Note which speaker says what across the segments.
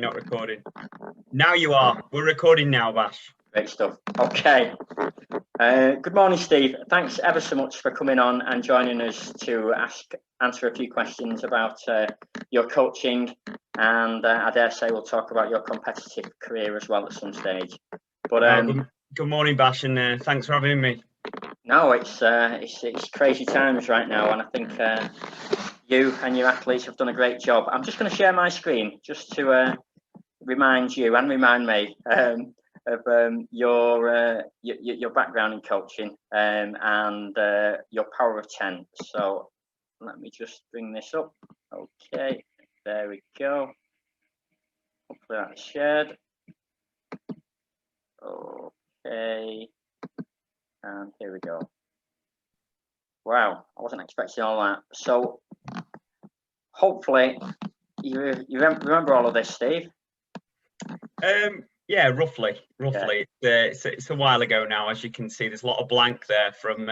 Speaker 1: Not recording. Now you are. We're recording now, Bash.
Speaker 2: Great stuff. Okay. Good morning, Steve. Thanks ever so much for coming on and joining us to answer a few questions about your coaching, and I dare say we'll talk about your competitive career as well at some stage. But
Speaker 1: good morning, Bash, and thanks for having me.
Speaker 2: No, it's crazy times right now, and I think you and your athletes have done a great job. I'm just going to share my screen just to remind you and remind me of your background in coaching and your power of 10. So let me just bring this up. Okay, there we go. Hopefully that's shared. Okay, and here we go. Wow, I wasn't expecting all that. So hopefully you remember all of this, Steve.
Speaker 1: Yeah, roughly. Yeah. It's a while ago now, as you can see. There's a lot of blank there from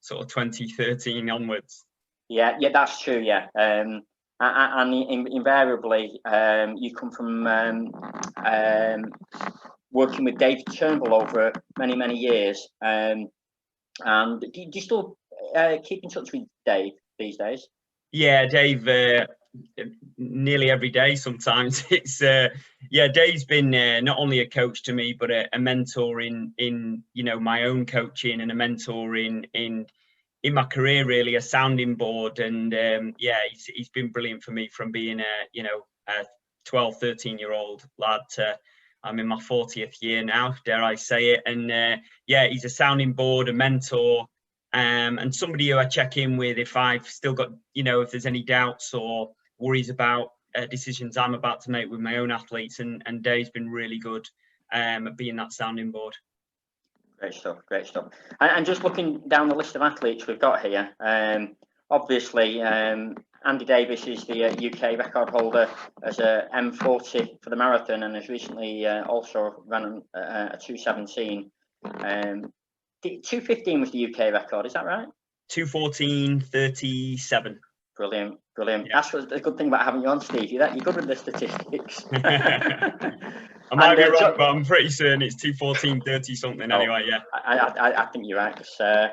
Speaker 1: sort of 2013 onwards.
Speaker 2: Yeah, that's true. Yeah, and invariably, you come from working with Dave Turnbull over many years. And do you still keep in touch with Dave these days?
Speaker 1: Yeah, Dave. Nearly every day sometimes. It's Dave's been not only a coach to me, but a mentor in my own coaching, and a mentor in my career, really, a sounding board. And he's been brilliant for me from being a 12, 13-year-old lad to I'm in my 40th year now, dare I say it. And he's a sounding board, a mentor, and somebody who I check in with if I've still got, if there's any doubts or worries about decisions I'm about to make with my own athletes. And Dave's been really good at being that sounding board.
Speaker 2: Great stuff. And just looking down the list of athletes we've got here, obviously Andy Davis is the UK record holder as a M40 for the marathon, and has recently also run a 2:17. 2:15 was the UK record, is that right?
Speaker 1: 2:14:37.
Speaker 2: Brilliant. Yeah. That's the good thing about having you on, Steve. You're good with the statistics.
Speaker 1: I might be wrong, but I'm pretty certain it's 2:14:30 something. Anyway, yeah.
Speaker 2: I think you're right, because I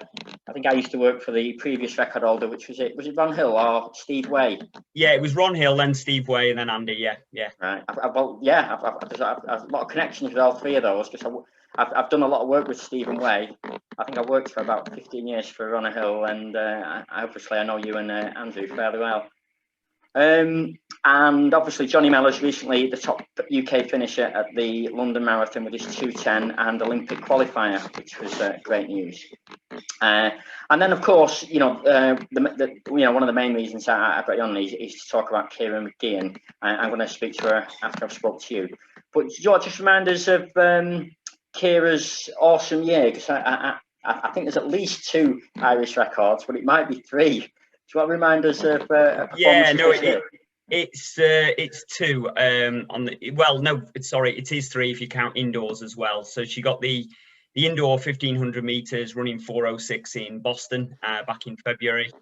Speaker 2: think I used to work for the previous record holder, which was it Ron Hill or Steve Way?
Speaker 1: Yeah, it was Ron Hill, then Steve Way, and then Andy. Yeah.
Speaker 2: Right. I've a lot of connections with all three of those, because I've done a lot of work with Stephen Way. I think I worked for about 15 years for Ron Hill, and obviously I know you and Andrew fairly well. And obviously Johnny Mellor's recently the top UK finisher at the London Marathon with his 2:10 and Olympic qualifier, which was great news. And then, of course, one of the main reasons I've got you on is to talk about Ciara McGeehan. I'm going to speak to her after I've spoke to you. But George, just remind us of Ciara's awesome year, because I think there's at least 2 Irish records, but it might be 3. Do you want to remind us of
Speaker 1: it's 2 it is 3 if you count indoors as well. So she got the indoor 1500 meters running 4:06 in Boston back in February,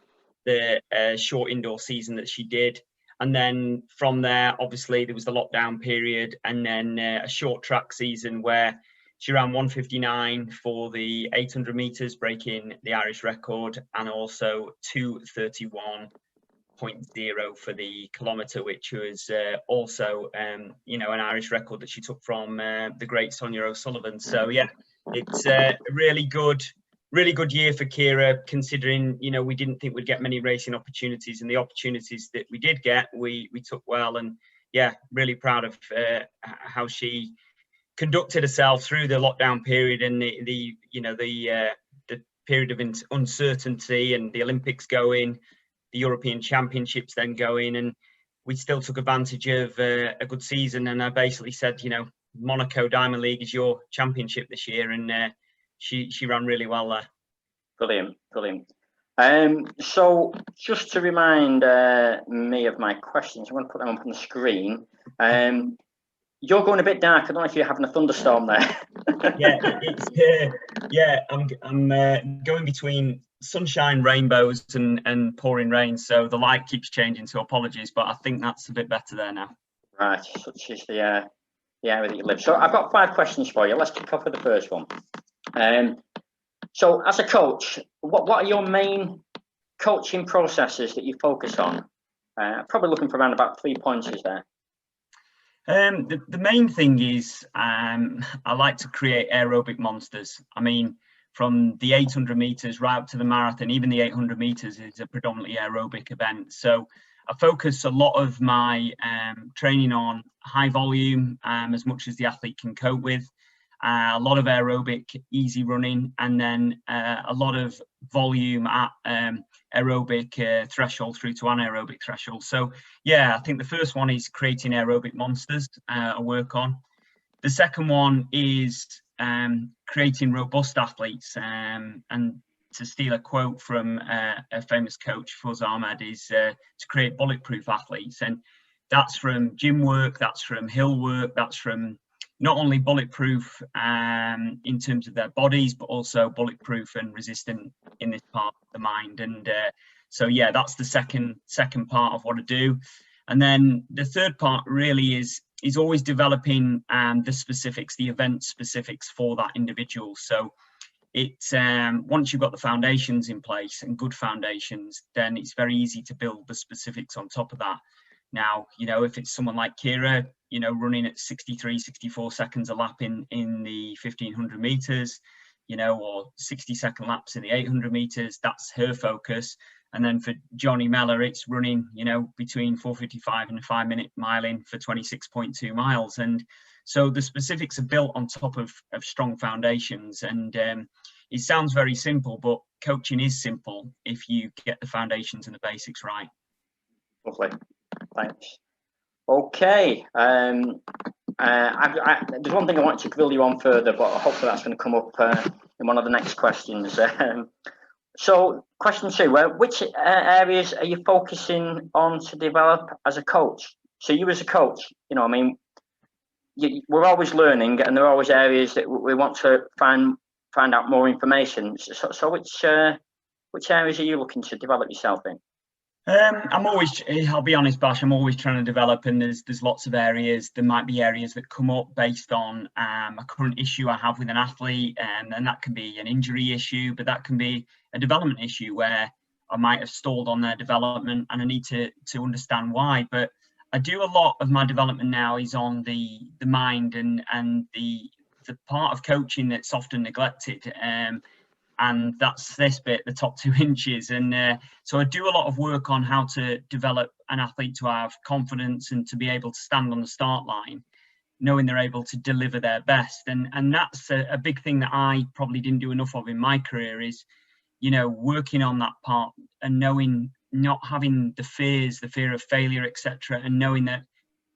Speaker 1: the short indoor season that she did. And then from there, obviously there was the lockdown period, and then a short track season where she ran 1:59 for the 800 meters, breaking the Irish record, and also 2:31.0 for the kilometer, which was also, an Irish record that she took from the great Sonia O'Sullivan. So yeah, it's a really good year for Ciara, considering, we didn't think we'd get many racing opportunities, and the opportunities that we did get, we took well. And yeah, really proud of how she conducted herself through the lockdown period and the period of uncertainty, and the Olympics going, the European Championships then going, and we still took advantage of a good season. And I basically said, Monaco Diamond League is your championship this year, and she ran really well there.
Speaker 2: Brilliant. So just to remind me of my questions, I'm going to put them up on the screen. You're going a bit dark. I don't know if you're having a thunderstorm there.
Speaker 1: I'm going between sunshine, rainbows, and pouring rain. So the light keeps changing. So apologies, but I think that's a bit better there now.
Speaker 2: Right, such is the area that you live. So I've got 5 questions for you. Let's kick off with the first one. So as a coach, what are your main coaching processes that you focus on? Probably looking for around about 3 pointers there.
Speaker 1: The main thing is I like to create aerobic monsters. I mean, from the 800 meters right up to the marathon, even the 800 meters is a predominantly aerobic event. So I focus a lot of my training on high volume, as much as the athlete can cope with, a lot of aerobic easy running, and then a lot of volume at aerobic threshold through to anaerobic threshold. So yeah, I think the first one is creating aerobic monsters I work on. The second one is creating robust athletes, and to steal a quote from a famous coach, Fuz Ahmed, is to create bulletproof athletes. And that's from gym work, that's from hill work, that's from not only bulletproof in terms of their bodies, but also bulletproof and resistant in this part of the mind. And so yeah, that's the second part of what I do. And then the third part really is always developing the specifics, the event specifics for that individual. So it's once you've got the foundations in place and good foundations, then it's very easy to build the specifics on top of that. Now, you know, if it's someone like Kira, you know, running at 63, 64 seconds a lap in the 1500 meters, you know, or 60-second laps in the 800 meters, that's her focus. And then for Johnny Mellor, it's running, you know, between 4:55 and a 5-minute miling for 26.2 miles. And so the specifics are built on top of strong foundations. And it sounds very simple, but coaching is simple if you get the foundations and the basics right.
Speaker 2: Lovely, thanks. Okay, there's one thing I want to grill you on further, but hopefully that's going to come up in one of the next questions. So question 2, which areas are you focusing on to develop as a coach? So you as a coach, you know, I mean, we're always learning, and there are always areas that we want to find out more information. So which areas are you looking to develop yourself in?
Speaker 1: I'm always, I'll be honest, Bash, I'm always trying to develop, and there's lots of areas. There might be areas that come up based on a current issue I have with an athlete, and that can be an injury issue, but that can be a development issue where I might have stalled on their development and I need to understand why. But I do a lot of my development now is on the mind and the part of coaching that's often neglected. And that's this bit, the top 2 inches. And so I do a lot of work on how to develop an athlete to have confidence and to be able to stand on the start line, knowing they're able to deliver their best. And that's a big thing that I probably didn't do enough of in my career is, you know, working on that part and knowing, not having the fear of failure, etc. And knowing that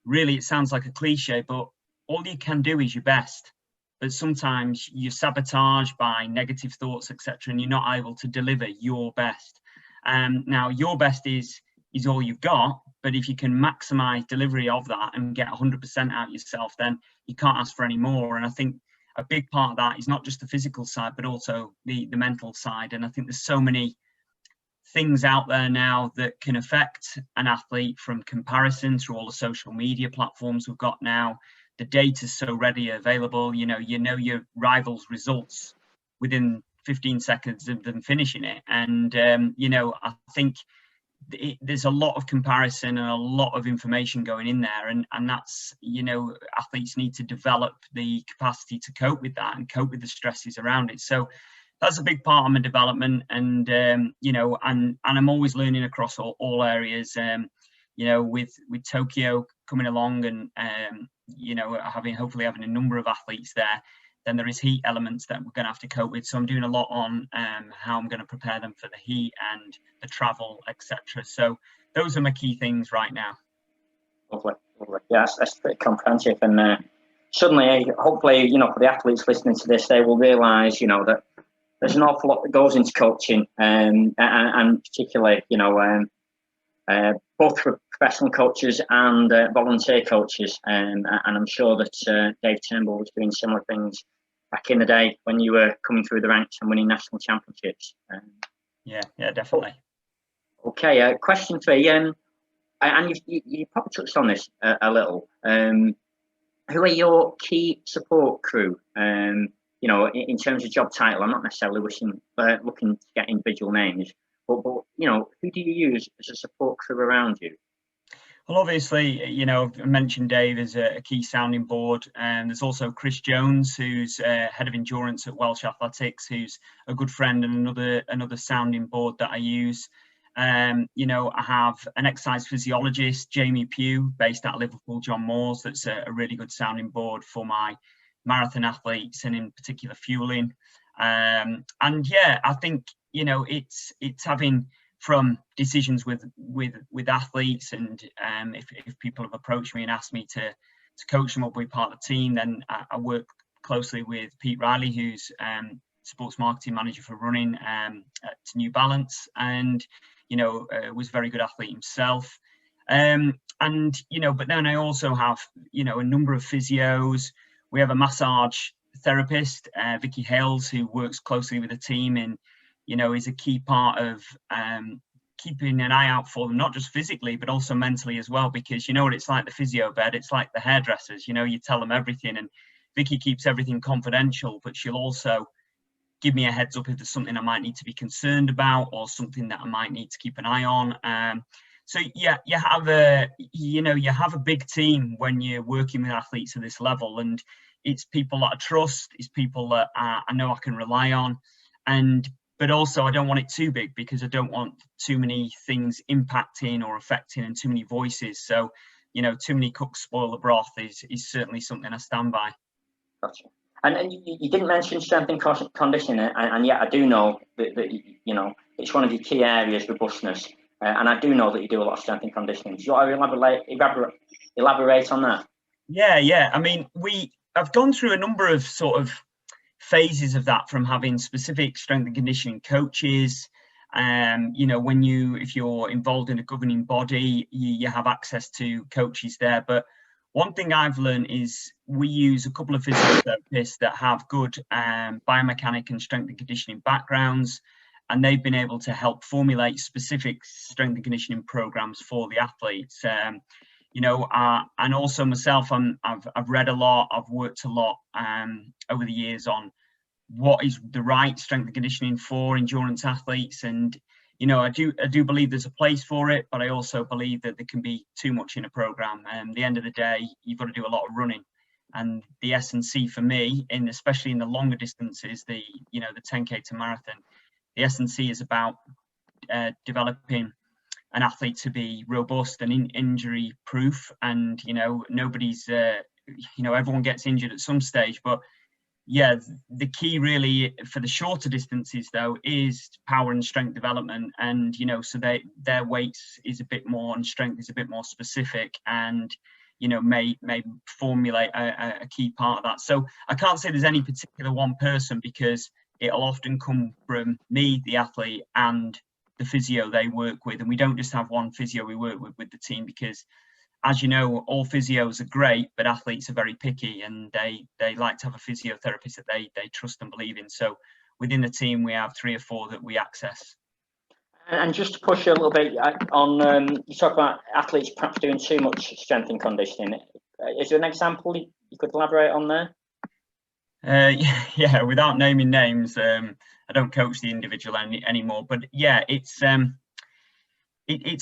Speaker 1: really it sounds like a cliche, but all you can do is your best. But sometimes you're sabotaged by negative thoughts, etc., and you're not able to deliver your best. Now, your best is all you've got, but if you can maximize delivery of that and get 100% out yourself, then you can't ask for any more. And I think a big part of that is not just the physical side, but also the mental side. And I think there's so many things out there now that can affect an athlete, from comparison through all the social media platforms we've got now. The data is so readily available. You know your rivals' results within 15 seconds of them finishing it. And you know, I think there's a lot of comparison and a lot of information going in there, and that's, you know, athletes need to develop the capacity to cope with that and cope with the stresses around it. So that's a big part of my development. And you know, and I'm always learning across all areas. You know, with Tokyo coming along, and you know, hopefully having a number of athletes there, then there is heat elements that we're going to have to cope with. So I'm doing a lot on how I'm going to prepare them for the heat and the travel, etc. So those are my key things right now.
Speaker 2: Lovely, lovely. Yes, that's pretty comprehensive. And suddenly, hopefully, you know, for the athletes listening to this, they will realise, you know, that there's an awful lot that goes into coaching, and particularly, you know, both for professional coaches and volunteer coaches, and I'm sure that Dave Turnbull was doing similar things back in the day when you were coming through the ranks and winning national championships.
Speaker 1: Yeah, definitely.
Speaker 2: Okay, question 3. and you probably touched on this a little. Who are your key support crew? You know, in terms of job title, I'm not necessarily looking to get individual names, but you know, who do you use as a support crew around you?
Speaker 1: Well, obviously, you know, I mentioned Dave as a key sounding board, and there's also Chris Jones, who's head of endurance at Welsh Athletics, who's a good friend and another sounding board that I use. You know, I have an exercise physiologist, Jamie Pugh, based at Liverpool, John Moores, that's a really good sounding board for my marathon athletes and in particular fueling. And yeah, I think, you know, it's having from decisions with athletes, and if people have approached me and asked me to coach them or be part of the team, then I work closely with Pete Riley, who's sports marketing manager for running at New Balance, and you know, was a very good athlete himself. And you know, but then I also have, you know, a number of physios. We have a massage therapist, Vicky Hales, who works closely with the team and, you know, is a key part of keeping an eye out for them, not just physically, but also mentally as well, because you know what it's like, the physio bed, it's like the hairdressers, you know, you tell them everything, and Vicky keeps everything confidential, but she'll also give me a heads up if there's something I might need to be concerned about or something that I might need to keep an eye on. So yeah, you have a big team when you're working with athletes at this level, and it's people that I trust, it's people that I know I can rely on, but also I don't want it too big, because I don't want too many things impacting or affecting and too many voices. So, you know, too many cooks spoil the broth is certainly something I stand by.
Speaker 2: Gotcha. And you didn't mention strength and conditioning, and yet I do know that you know it's one of your key areas, robustness, and I do know that you do a lot of strength and conditioning. Do you want to elaborate on that?
Speaker 1: Yeah. I mean, I've gone through a number of sort of phases of that, from having specific strength and conditioning coaches. You know, if you're involved in a governing body, you have access to coaches there. But one thing I've learned is we use a couple of physiotherapists that have good biomechanic and strength and conditioning backgrounds, and they've been able to help formulate specific strength and conditioning programs for the athletes. You know, and also myself, I've read a lot, I've worked a lot over the years on what is the right strength and conditioning for endurance athletes. And, you know, I do believe there's a place for it, but I also believe that there can be too much in a program. And at the end of the day, you've got to do a lot of running. And the S&C for me, especially in the longer distances, the 10K to marathon, the S&C is about developing an athlete to be robust and injury proof. And, you know, everyone gets injured at some stage, but yeah, the key really for the shorter distances though is power and strength development, and you know, so their weights is a bit more and strength is a bit more specific, and you know, may formulate a key part of that. So I can't say there's any particular one person, because it'll often come from me, the athlete, and the physio they work with. And we don't just have one physio we work with the team, because as you know, all physios are great, but athletes are very picky, and they like to have a physiotherapist that they trust and believe in. So within the team, we have 3 or 4 that we access.
Speaker 2: And just to push you a little bit on, you talk about athletes perhaps doing too much strength and conditioning. Is there an example you could elaborate on there?
Speaker 1: Yeah, without naming names, I don't coach the individual anymore. But yeah, it's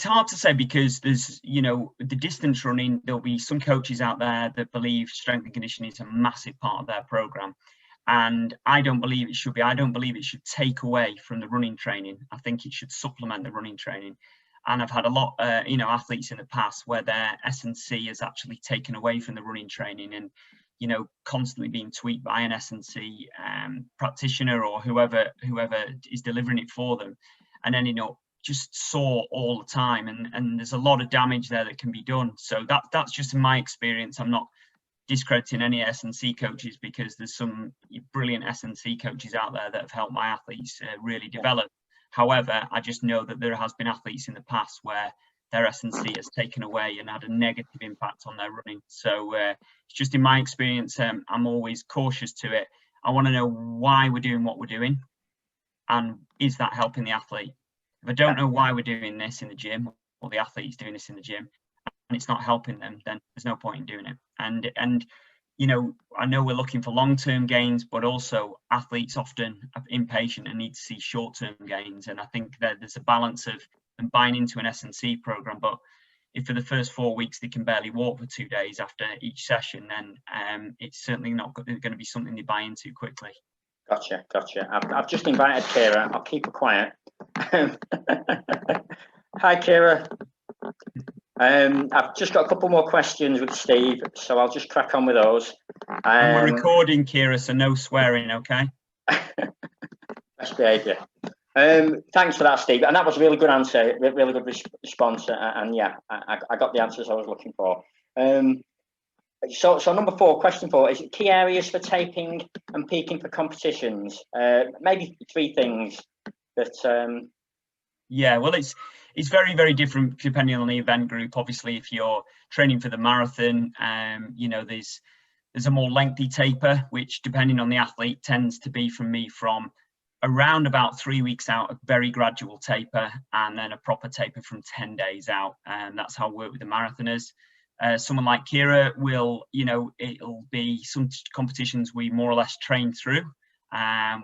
Speaker 1: hard to say, because there's, you know, the distance running, there'll be some coaches out there that believe strength and conditioning is a massive part of their program. And I don't believe it should be. I don't believe it should take away from the running training. I think it should supplement the running training. And I've had a lot, athletes in the past where their S&C has actually taken away from the running training, and, you know, constantly being tweaked by an S&C practitioner or whoever is delivering it for them, and ending up just sore all the time. And there's a lot of damage there that can be done. So that's just in my experience. I'm not discrediting any S&C coaches, because there's some brilliant S&C coaches out there that have helped my athletes really develop. However, I just know that there has been athletes in the past where their S&C has taken away and had a negative impact on their running. So it's just in my experience, I'm always cautious to it. I want to know why we're doing what we're doing, and is that helping the athlete? If I don't know why we're doing this in the gym, or the athlete's doing this in the gym and it's not helping them, then there's no point in doing it. And you know, I know we're looking for long-term gains, but also athletes often are impatient and need to see short-term gains. And I think that there's a balance of them buying into an S&C program, but if for the first 4 weeks they can barely walk for 2 days after each session, then it's certainly not going to be something they buy into quickly.
Speaker 2: Gotcha. I've just invited Kira. I'll keep her quiet. Hi, Kira. I've just got a couple more questions with Steve, so I'll just crack on with those.
Speaker 1: And we're recording, Kira, so no swearing, okay?
Speaker 2: Best behaviour. Thanks for that, Steve. And that was a really good answer, really good response. And yeah, I got the answers I was looking for. So number 4, question 4, is key areas for taping and peaking for competitions. Maybe 3 things that.
Speaker 1: Yeah, well, it's very, very different depending on the event group. Obviously, if you're training for the marathon, you know, there's a more lengthy taper, which depending on the athlete tends to be from around about 3 weeks out, a very gradual taper, and then a proper taper from 10 days out. And that's how I work with the marathoners. Someone like Kira will, you know, it'll be some competitions we more or less train through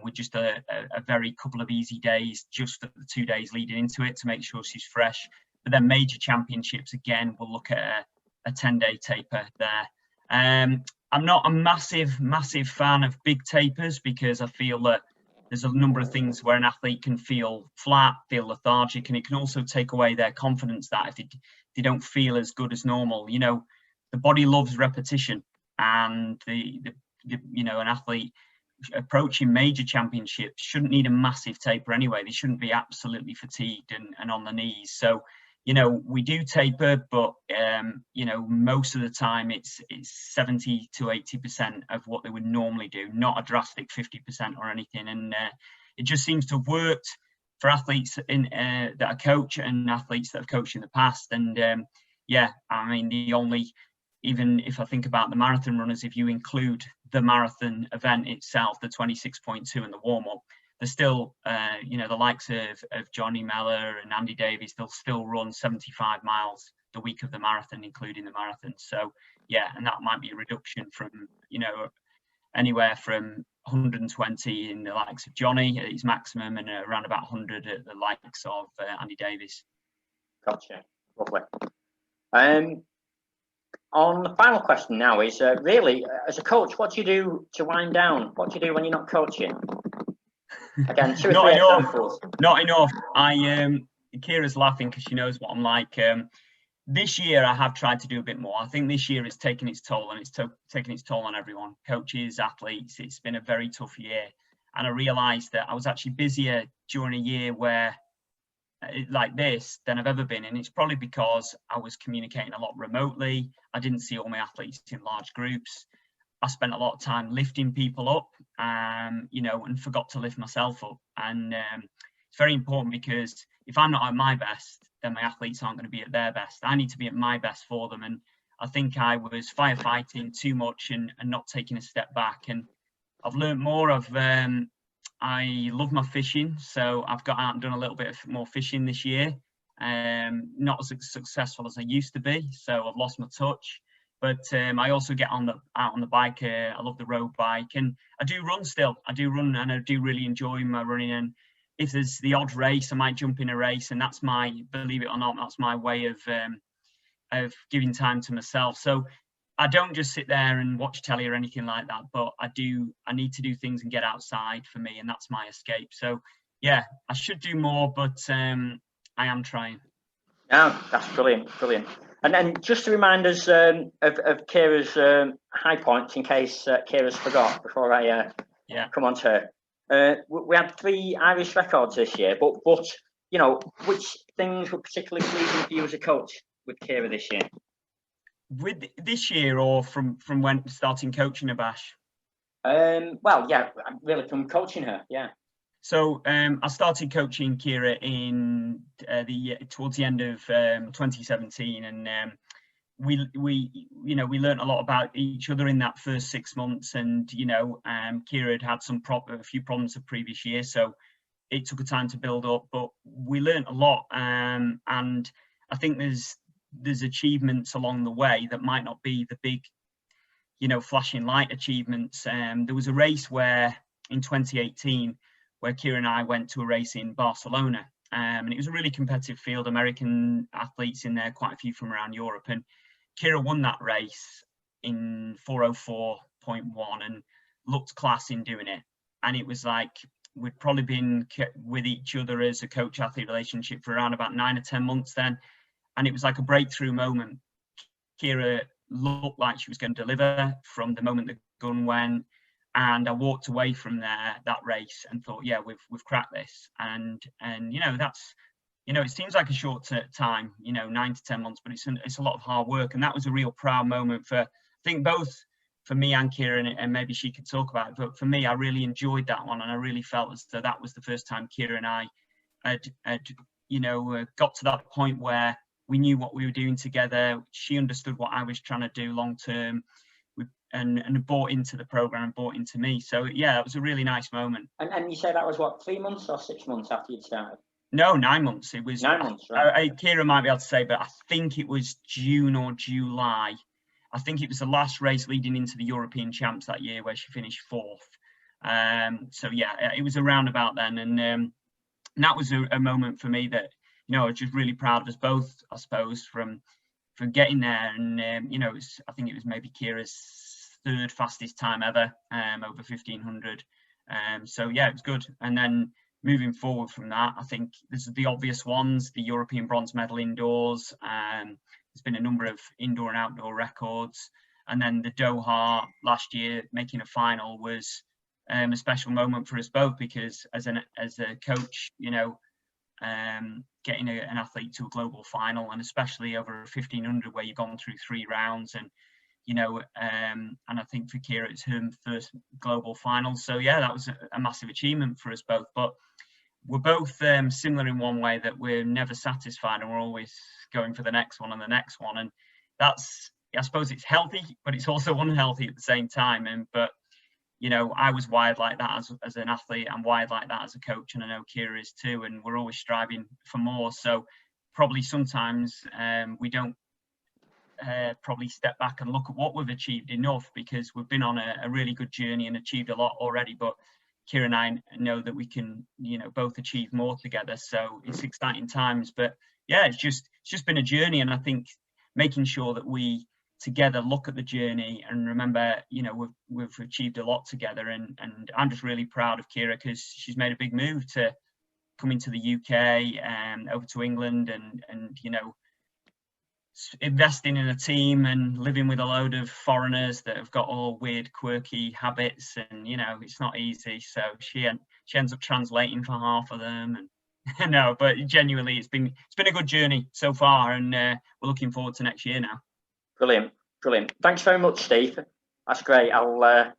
Speaker 1: with just a very couple of easy days, just for the 2 days leading into it to make sure she's fresh. But then major championships, again, we'll look at a 10-day taper there. I'm not a massive fan of big tapers because I feel that there's a number of things where an athlete can feel flat, feel lethargic, and it can also take away their confidence that if they don't feel as good as normal. You know, the body loves repetition, and the you know, an athlete approaching major championships shouldn't need a massive taper anyway. They shouldn't be absolutely fatigued and on the knees. So, you know, we do taper, but you know, most of the time it's 70 to 80% of what they would normally do, not a drastic 50% or anything. And it just seems to have worked for athletes that I coach and athletes that I've coached in the past. And yeah, I mean, even if I think about the marathon runners, if you include the marathon event itself, the 26.2 and the warm-up, there's still, you know, the likes of Johnny Meller and Andy Davies, they'll still run 75 miles the week of the marathon, including the marathon. So, yeah, and that might be a reduction from, you know, anywhere from 120 in the likes of Johnny at his maximum and around about 100 at the likes of Andy Davies.
Speaker 2: Gotcha. Lovely. On the final question now is really, as a coach, what do you do to wind down? What do you do when you're not coaching? Again, 2 or 3 examples.
Speaker 1: Not enough. Kira's laughing because she knows what I'm like. This year, I have tried to do a bit more. I think this year it's taken its toll, and it's taken its toll on everyone, coaches, athletes. It's been a very tough year. And I realised that I was actually busier during a year where like this than I've ever been, and it's probably because I was communicating a lot remotely. I didn't see all my athletes in large groups. I spent a lot of time lifting people up, you know, and forgot to lift myself up. And it's very important because if I'm not at my best, then my athletes aren't going to be at their best. I need to be at my best for them. And I think I was firefighting too much and not taking a step back. And I've learned more of I love my fishing, so I've got out and done a little bit more fishing this year. Not as successful as I used to be, so I've lost my touch. But I also get out on the bike. I love the road bike, and I do run still. I do run, and I do really enjoy my running. And if there's the odd race, I might jump in a race, and that's believe it or not, that's my way of giving time to myself. So I don't just sit there and watch telly or anything like that, but I need to do things and get outside for me, and that's my escape. So yeah, I should do more, but I am trying.
Speaker 2: Yeah, that's brilliant. And then just to remind us of Kira's high points, in case Kira's forgot before I come on to her. We had 3 Irish records this year, but you know, which things were particularly pleasing for you as a coach with Kira this year?
Speaker 1: With this year, or from when starting coaching Abash?
Speaker 2: Well, yeah, really from coaching her, yeah.
Speaker 1: So I started coaching Kira in towards the end of 2017, and we learned a lot about each other in that first 6 months. And you know, Kira had a few problems the previous year, so it took a time to build up, but we learned a lot. And I think there's achievements along the way that might not be the big, flashing light achievements. There was a race where in 2018 where Kira and I went to a race in Barcelona, and it was a really competitive field, American athletes in there, quite a few from around Europe, and Kira won that race in 4:04.1 and looked class in doing it. And it was like we'd probably been with each other as a coach-athlete relationship for around about 9 or 10 months then, and it was like a breakthrough moment. Kira looked like she was going to deliver from the moment the gun went, and I walked away from that race and thought, yeah, we've cracked this. And that's, it seems like a short time, 9 to 10 months, but it's a lot of hard work. And that was a real proud moment for, I think, both for me and Kira, and maybe she could talk about it. But for me, I really enjoyed that one, and I really felt as though that was the first time Kira and I had got to that point where we knew what we were doing together. She understood what I was trying to do long term, and bought into the program and bought into me. So yeah, it was a really nice moment.
Speaker 2: And you say that was what, 3 months or 6 months after you'd started?
Speaker 1: No, 9 months. It was
Speaker 2: 9 months, right?
Speaker 1: Kira might be able to say, but I think it was June or July. I think it was the last race leading into the European Champs that year where she finished 4th. So yeah, it was around about then, and that was a moment for me that I was just really proud of us both, I suppose, from getting there. And I think it was maybe Kira's 3rd fastest time ever, over 1500. So yeah, it was good. And then moving forward from that, I think there's the obvious ones: the European bronze medal indoors. There's been a number of indoor and outdoor records, and then the Doha last year making a final was a special moment for us both, because as a coach, getting an athlete to a global final, and especially over 1500 where you've gone through 3 rounds, and and I think for Kira it's her first global final. So yeah, that was a massive achievement for us both. But we're both similar in one way, that we're never satisfied and we're always going for the next one and the next one. And that's, I suppose it's healthy, but it's also unhealthy at the same time. But I was wired like that as an athlete, and wired like that as a coach, and I know Kira is too, and we're always striving for more. So probably sometimes we don't probably step back and look at what we've achieved enough, because we've been on a really good journey and achieved a lot already. But Kira and I know that we can, both achieve more together. So it's exciting times. But yeah, it's just been a journey, and I think making sure that we together look at the journey and remember, we've achieved a lot together. And I'm just really proud of Kira, because she's made a big move to coming to the UK and over to England, and investing in a team and living with a load of foreigners that have got all weird, quirky habits, and it's not easy. So she ends up translating for half of them, and no, but genuinely it's been a good journey so far, and we're looking forward to next year now.
Speaker 2: Brilliant. Thanks very much, Steve. That's great. I'll